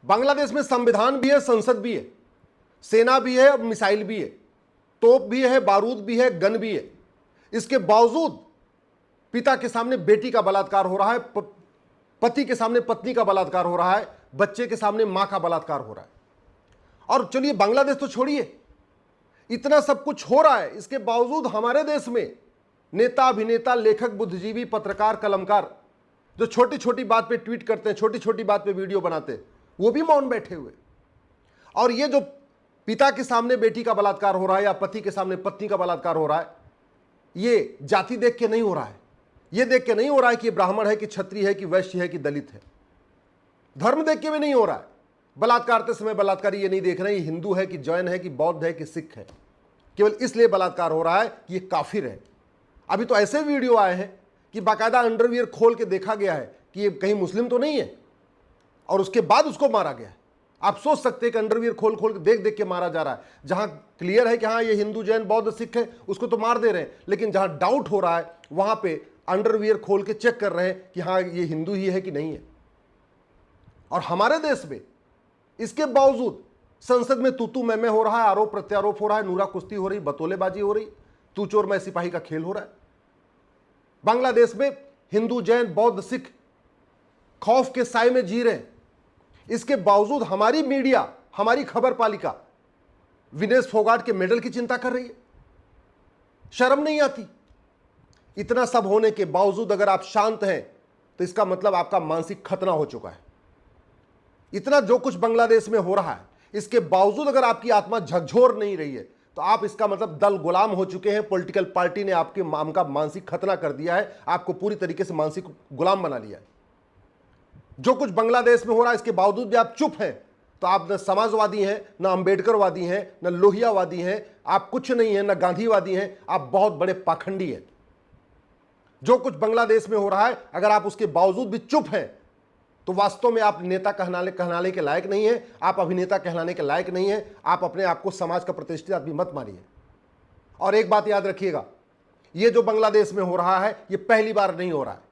बांग्लादेश में संविधान भी है, संसद भी है, सेना भी है और मिसाइल भी है, तोप भी है, बारूद भी है, गन भी है। इसके बावजूद पिता के सामने बेटी का बलात्कार हो रहा है, पति के सामने पत्नी का बलात्कार हो रहा है, बच्चे के सामने मां का बलात्कार हो रहा है। और चलिए बांग्लादेश तो छोड़िए, इतना सब कुछ हो रहा है, इसके बावजूद हमारे देश में नेता, अभिनेता, लेखक, बुद्धिजीवी, पत्रकार, कलमकार जो छोटी छोटी बात पे ट्वीट करते हैं, छोटी छोटी बात पे वीडियो बनाते हैं, वो भी मौन बैठे हुए। और ये जो पिता के सामने बेटी का बलात्कार हो रहा है या पति के सामने पत्नी का बलात्कार हो रहा है, ये जाति देख के नहीं हो रहा है, ये देख के नहीं हो रहा है कि ब्राह्मण है कि क्षत्रिय है कि वैश्य है कि दलित है, धर्म देख के भी नहीं हो रहा है। बलात्कार करते समय बलात्कारी ये नहीं देख रहे हैं हिंदू है कि जैन है कि बौद्ध है कि सिख है, केवल इसलिए बलात्कार हो रहा है कि ये काफिर है। अभी तो ऐसे वीडियो आए हैं कि बाकायदा अंडरवियर खोल के देखा गया है कि ये कहीं मुस्लिम तो नहीं है, और उसके बाद उसको मारा गया है। आप सोच सकते हैं कि अंडरवियर खोल खोल के देख देख के मारा जा रहा है। जहां क्लियर है कि हाँ ये हिंदू, जैन, बौद्ध, सिख है, उसको तो मार दे रहे हैं, लेकिन जहां डाउट हो रहा है वहां पे अंडरवियर खोल के चेक कर रहे हैं कि हाँ ये हिंदू ही है कि नहीं है। और हमारे देश में इसके बावजूद संसद में तू मैं हो रहा है, आरोप प्रत्यारोप हो रहा है, नूरा कुश्ती हो रही, बतौलेबाजी हो रही, तू चोर मैं सिपाही का खेल हो रहा है। बांग्लादेश में हिंदू, जैन, बौद्ध, सिख खौफ के साए में जी रहे हैं। इसके बावजूद हमारी मीडिया, हमारी खबर पालिका विनेश फोगाट के मेडल की चिंता कर रही है। शर्म नहीं आती? इतना सब होने के बावजूद अगर आप शांत हैं तो इसका मतलब आपका मानसिक खतना हो चुका है। इतना जो कुछ बांग्लादेश में हो रहा है, इसके बावजूद अगर आपकी आत्मा झकझोर नहीं रही है तो आप इसका मतलब दल गुलाम हो चुके हैं। पॉलिटिकल पार्टी ने आपका मानसिक खतना कर दिया है, आपको पूरी तरीके से मानसिक गुलाम बना लिया है। जो कुछ बांग्लादेश में हो रहा है इसके बावजूद भी आप चुप हैं, तो आप न समाजवादी हैं, न अंबेडकरवादी हैं, न लोहियावादी हैं, आप कुछ नहीं हैं, न गांधीवादी हैं, आप बहुत बड़े पाखंडी हैं। जो कुछ बांग्लादेश में हो रहा है अगर आप उसके बावजूद भी चुप हैं तो वास्तव में आप नेता कहलाने के लायक नहीं है, आप अभिनेता कहलाने के लायक नहीं है, आप अपने आप को समाज का प्रतिष्ठित आदमी मत मानिए। और एक बात याद रखिएगा, ये जो बांग्लादेश में हो रहा है ये पहली बार नहीं हो रहा है।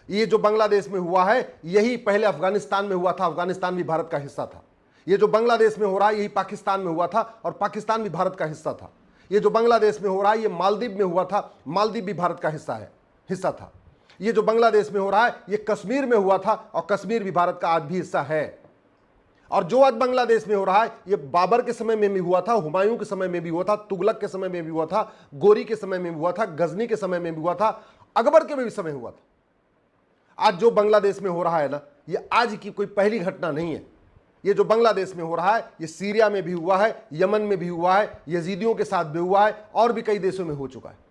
ये जो बांग्लादेश में हुआ है यही पहले अफगानिस्तान में हुआ था, अफगानिस्तान भी भारत का हिस्सा था। ये जो बांग्लादेश में हो रहा है यही पाकिस्तान में हुआ था और पाकिस्तान भी भारत का हिस्सा था। ये जो बांग्लादेश में हो रहा है ये मालदीव में हुआ था, मालदीव भी भारत का हिस्सा था। ये जो बांग्लादेश में हो रहा है ये कश्मीर में हुआ था और कश्मीर भी भारत का आज भी हिस्सा है। और जो आज बांग्लादेश में हो रहा है ये बाबर के समय में भी हुआ था, हुमायूं के समय में भी हुआ था, तुगलक के समय में भी हुआ था, गोरी के समय में भी हुआ था, गजनी के समय में भी हुआ था, अकबर के भी समय हुआ था। आज जो बांग्लादेश में हो रहा है ना, ये आज की कोई पहली घटना नहीं है। ये जो बांग्लादेश में हो रहा है ये सीरिया में भी हुआ है, यमन में भी हुआ है, यजीदियों के साथ भी हुआ है और भी कई देशों में हो चुका है।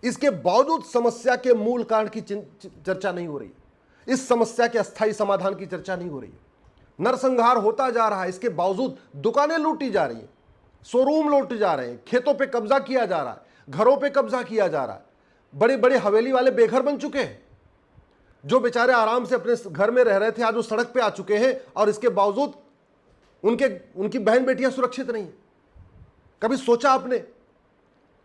इसके बावजूद समस्या के मूल कारण की चर्चा नहीं हो रही है। इस समस्या के अस्थायी समाधान की चर्चा नहीं हो रही है। नरसंहार होता जा रहा है, इसके बावजूद दुकानें लूटी जा रही हैं, शोरूम लूटे जा रहे हैं, खेतों पे कब्जा किया जा रहा है, घरों पे कब्जा किया जा रहा है। बड़े बड़े हवेली वाले बेघर बन चुके हैं। जो बेचारे आराम से अपने घर में रह रहे थे आज वो सड़क पे आ चुके हैं और इसके बावजूद उनकी बहन बेटियां सुरक्षित नहीं है। कभी सोचा आपने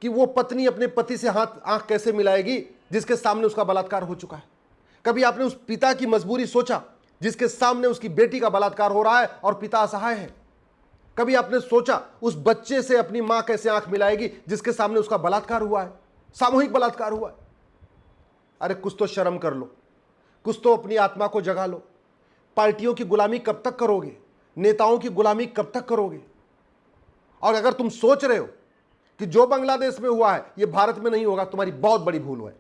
कि वो पत्नी अपने पति से आंख कैसे मिलाएगी जिसके सामने उसका बलात्कार हो चुका है? कभी आपने उस पिता की मजबूरी सोचा जिसके सामने उसकी बेटी का बलात्कार हो रहा है और पिता असहाय है? कभी आपने सोचा उस बच्चे से अपनी मां कैसे आंख मिलाएगी जिसके सामने उसका बलात्कार हुआ है, सामूहिक बलात्कार हुआ है? अरे कुछ तो शर्म कर लो, कुछ तो अपनी आत्मा को जगा लो। पार्टियों की गुलामी कब तक करोगे? नेताओं की गुलामी कब तक करोगे? और अगर तुम सोच रहे हो कि जो बांग्लादेश में हुआ है ये भारत में नहीं होगा, तुम्हारी बहुत बड़ी भूल है।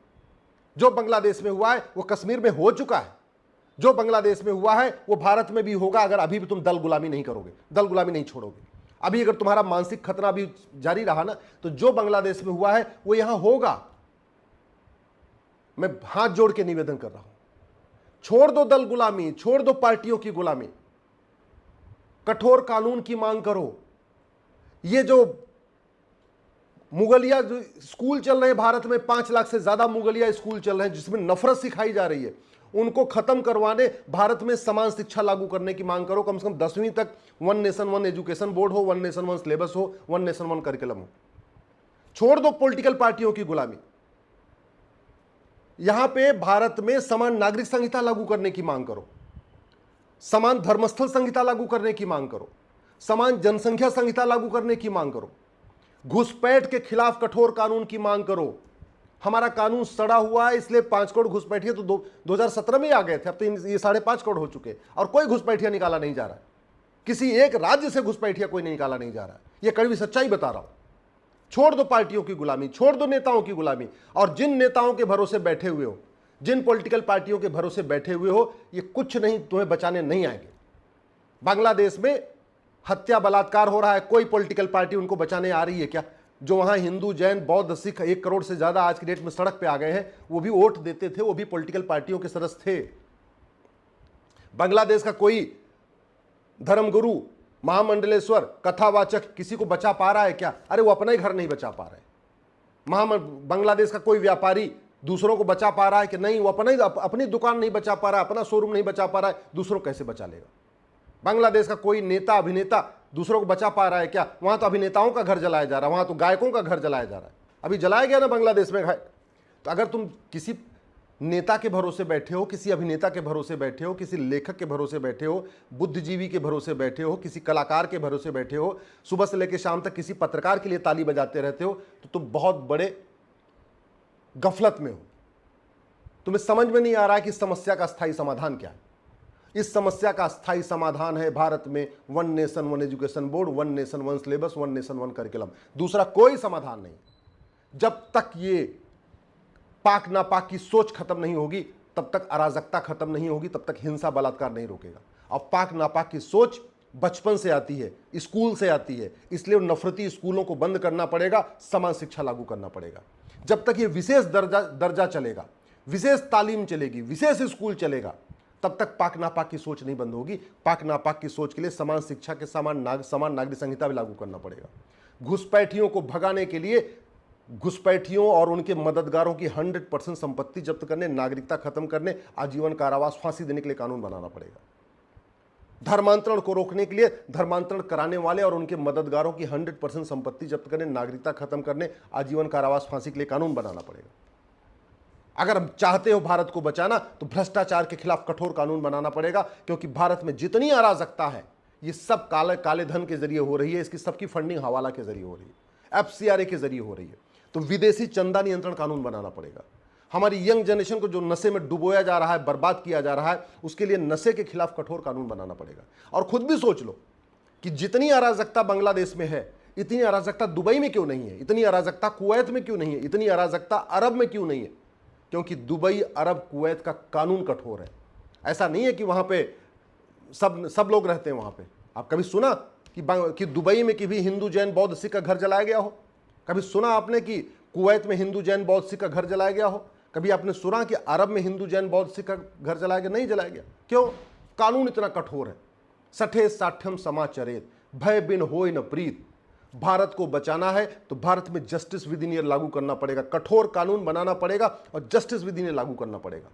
जो बांग्लादेश में हुआ है वो कश्मीर में हो चुका है, जो बांग्लादेश में हुआ है वो भारत में भी होगा अगर अभी भी तुम दल गुलामी नहीं करोगे, दल गुलामी नहीं छोड़ोगे। अभी अगर तुम्हारा मानसिक खतरा भी जारी रहा ना तो जो बांग्लादेश में हुआ है वो यहां होगा। मैं हाथ जोड़ के निवेदन कर रहा हूं, छोड़ दो दल गुलामी, छोड़ दो पार्टियों की गुलामी, कठोर कानून की मांग करो। ये जो मुगलिया जो स्कूल चल रहे हैं भारत में, 5 लाख से ज्यादा मुगलिया स्कूल चल रहे हैं जिसमें नफरत सिखाई जा रही है, उनको खत्म करवाने भारत में समान शिक्षा लागू करने की मांग करो। कम से कम 10वीं तक one nation one education board हो, वन नेशन वन सिलेबस हो, वन नेशन वन करिकुलम हो। छोड़ दो पॉलिटिकल पार्टियों की गुलामी। यहां पे भारत में समान नागरिक संहिता लागू करने की मांग करो। समान धर्मस्थल संहिता लागू करने की मांग करो, समान जनसंख्या संहिता लागू करने की मांग करो, घुसपैठ के खिलाफ कठोर कानून की मांग करो। हमारा कानून सड़ा हुआ है, इसलिए 5 करोड़ घुसपैठिए तो 2017 में ही आ गए थे, अब तो ये 5.5 करोड़ हो चुके और कोई घुसपैठिया निकाला नहीं जा रहा है। किसी एक राज्य से घुसपैठिया कोई निकाला नहीं जा रहा है। ये कड़वी सच्चाई बता रहा हूं। छोड़ दो पार्टियों की गुलामी, छोड़ दो नेताओं की गुलामी, और जिन नेताओं के भरोसे बैठे हुए हो, जिन पॉलिटिकल पार्टियों के भरोसे बैठे हुए हो, ये कुछ नहीं तुम्हें बचाने नहीं आएंगे। बांग्लादेश में हत्या बलात्कार हो रहा है, कोई पॉलिटिकल पार्टी उनको बचाने आ रही है क्या? जो वहां हिंदू जैन बौद्ध सिख 1 करोड़ से ज्यादा आज की डेट में सड़क पे आ गए हैं, वो भी वोट देते थे, वो भी पॉलिटिकल पार्टियों के सदस्य थे। बांग्लादेश का कोई धर्मगुरु, महामंडलेश्वर, कथावाचक किसी को बचा पा रहा है क्या? अरे वो अपना ही घर नहीं बचा पा रहे। बांग्लादेश का कोई व्यापारी दूसरों को बचा पा रहा है कि नहीं? वो अपनी दुकान नहीं बचा पा रहा है, अपना शोरूम नहीं बचा पा रहा है, दूसरों को कैसे बचा लेगा? बांग्लादेश का कोई नेता अभिनेता दूसरों को बचा पा रहा है क्या? वहां तो अभिनेताओं का घर जलाया जा रहा है, वहां तो गायकों का घर जलाया जा रहा है। अभी जलाया गया ना बांग्लादेश में। तो अगर तुम किसी नेता के भरोसे बैठे हो, किसी अभिनेता के भरोसे बैठे हो, किसी लेखक के भरोसे बैठे हो, बुद्धिजीवी के भरोसे बैठे हो, किसी कलाकार के भरोसे बैठे हो, सुबह से लेकर शाम तक किसी पत्रकार के लिए ताली बजाते रहते हो, तो तुम बहुत बड़े गफलत में हो। तुम्हें समझ में नहीं आ रहा है कि इस समस्या का स्थायी समाधान क्या है। इस समस्या का स्थायी समाधान है भारत में 1 nation 1 education board, 1 nation 1 syllabus, 1 nation 1 curriculum. दूसरा कोई समाधान नहीं। जब तक ये पाक नापाक की सोच खत्म नहीं होगी, तब तक अराजकता खत्म नहीं होगी, तब तक हिंसा बलात्कार नहीं रोकेगा। और पाक नापाक की सोच बचपन से आती है, स्कूल से आती है, इसलिए नफरती स्कूलों को बंद करना पड़ेगा, समान शिक्षा लागू करना पड़ेगा। जब तक ये विशेष दर्जा चलेगा, विशेष तालीम चलेगी, विशेष स्कूल चलेगा, तब तक पाक नापाक की सोच नहीं बंद होगी। पाक नापाक की सोच के लिए समान शिक्षा के समान नागरिक संहिता भी लागू करना पड़ेगा। घुसपैठियों को भगाने के लिए घुसपैठियों और उनके मददगारों की 100% संपत्ति जब्त करने, नागरिकता खत्म करने, आजीवन कारावास, फांसी देने के लिए कानून बनाना पड़ेगा। धर्मांतरण को रोकने के लिए धर्मांतरण कराने वाले और उनके मददगारों की 100% संपत्ति जब्त करने, नागरिकता खत्म करने, आजीवन कारावास, फांसी के लिए कानून बनाना पड़ेगा। अगर हम चाहते हो भारत को बचाना, तो भ्रष्टाचार के खिलाफ कठोर कानून बनाना पड़ेगा, क्योंकि भारत में जितनी अराजकता है, ये सब काले धन के जरिए हो रही है। इसकी सबकी फंडिंग हवाला के जरिए हो रही है, FCRA के जरिए हो रही है। तो विदेशी चंदा नियंत्रण कानून बनाना पड़ेगा। हमारी यंग जनरेशन को जो नशे में डुबोया जा रहा है, बर्बाद किया जा रहा है, उसके लिए नशे के खिलाफ कठोर कानून बनाना पड़ेगा। और खुद भी सोच लो कि जितनी अराजकता बांग्लादेश में है, इतनी अराजकता दुबई में क्यों नहीं है, इतनी अराजकता कुवैत में क्यों नहीं है, इतनी अराजकता अरब में क्यों नहीं है? क्योंकि दुबई, अरब, कुवैत का कानून कठोर है। ऐसा नहीं है कि वहां पे सब लोग रहते हैं वहां पे। आप कभी सुना कि दुबई में कि भी हिंदू जैन बौद्ध सिख का घर जलाया गया हो? कभी सुना आपने कि कुवैत में हिंदू जैन बौद्ध सिख का घर जलाया गया हो? कभी आपने सुना कि अरब में हिंदू जैन बौद्ध सिख का घर जलाया गया? नहीं जलाया गया। क्यों? कानून इतना कठोर है। सठे साठ्यम समाचरेत, भय बिन होय न प्रीत। भारत को बचाना है तो भारत में जस्टिस विद इन ईयर लागू करना पड़ेगा, कठोर कानून बनाना पड़ेगा और जस्टिस विद इन ईयर लागू करना पड़ेगा।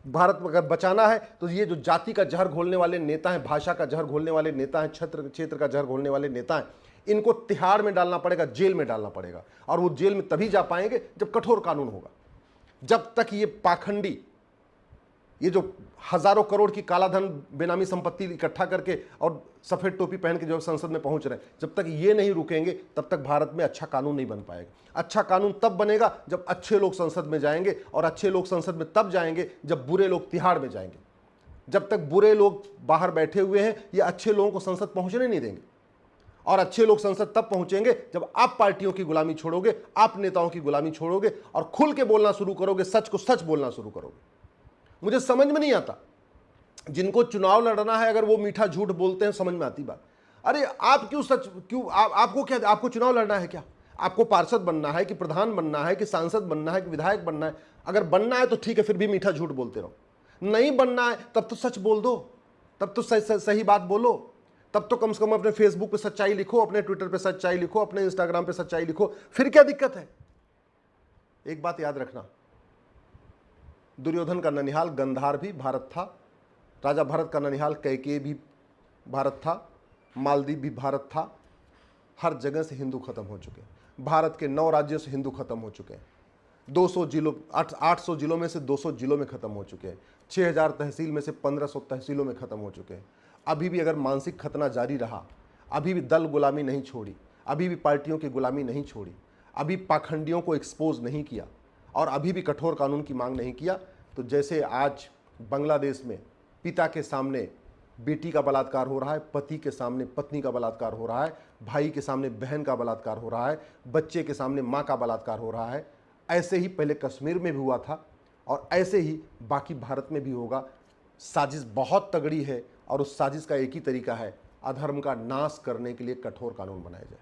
भारत अगर बचाना है तो ये जो जाति का जहर घोलने वाले नेता हैं, भाषा का जहर घोलने वाले नेता हैं, क्षेत्र का जहर घोलने वाले नेता हैं, इनको तिहाड़ में डालना पड़ेगा, जेल में डालना पड़ेगा। और वो जेल में तभी जा पाएंगे जब कठोर कानून होगा। जब तक ये पाखंडी, ये जो हजारों करोड़ की कालाधन बेनामी संपत्ति इकट्ठा करके और सफेद टोपी पहन के जो संसद में पहुंच रहे हैं, जब तक ये नहीं रुकेंगे, तब तक भारत में अच्छा कानून नहीं बन पाएगा। अच्छा कानून तब बनेगा जब अच्छे लोग संसद में जाएंगे, और अच्छे लोग संसद में तब जाएंगे जब बुरे लोग तिहाड़ में जाएंगे। जब तक बुरे लोग बाहर बैठे हुए हैं, ये अच्छे लोगों को संसद पहुंचने नहीं देंगे। और अच्छे लोग संसद तब पहुंचेंगे जब आप पार्टियों की गुलामी छोड़ोगे, आप नेताओं की गुलामी छोड़ोगे और खुल के बोलना शुरू करोगे, सच को सच बोलना शुरू करोगे। मुझे समझ में नहीं आता, जिनको चुनाव लड़ना है अगर वो मीठा झूठ बोलते हैं, समझ में आती बात। अरे आप आपको क्या, आपको चुनाव लड़ना है क्या? आपको पार्षद बनना है कि प्रधान बनना है कि सांसद बनना है कि विधायक बनना है? अगर बनना है तो ठीक है, फिर भी मीठा झूठ बोलते रहो। नहीं बनना है तब तो सच बोल दो, तब तो सही बात बोलो, तब तो कम से कम अपने फेसबुक पे सच्चाई लिखो, अपने ट्विटर पे सच्चाई लिखो, अपने इंस्टाग्राम पे सच्चाई लिखो। फिर क्या दिक्कत है? एक बात याद रखना, दुर्योधन का ननिहाल गंधार भी भारत था, राजा भरत का ननिहाल कैकेयी भी भारत था, मालदीव भी भारत था। हर जगह से हिंदू खत्म हो चुके हैं। भारत के 9 राज्यों से हिंदू खत्म हो चुके हैं। 200 जिलों 800 जिलों में से 200 जिलों में ख़त्म हो चुके हैं। 6000 तहसील में से 1500 तहसीलों में ख़त्म हो चुके हैं। अभी भी अगर मानसिक खतना जारी रहा, अभी भी दल गुलामी नहीं छोड़ी, अभी भी पार्टियों की गुलामी नहीं छोड़ी, अभी पाखंडियों को एक्सपोज नहीं किया और अभी भी कठोर कानून की मांग नहीं किया, तो जैसे आज बांग्लादेश में पिता के सामने बेटी का बलात्कार हो रहा है, पति के सामने पत्नी का बलात्कार हो रहा है, भाई के सामने बहन का बलात्कार हो रहा है, बच्चे के सामने माँ का बलात्कार हो रहा है, ऐसे ही पहले कश्मीर में भी हुआ था और ऐसे ही बाकी भारत में भी होगा। साजिश बहुत तगड़ी है और उस साजिश का एक ही तरीका है, अधर्म का नाश करने के लिए कठोर कानून बनाए जाए।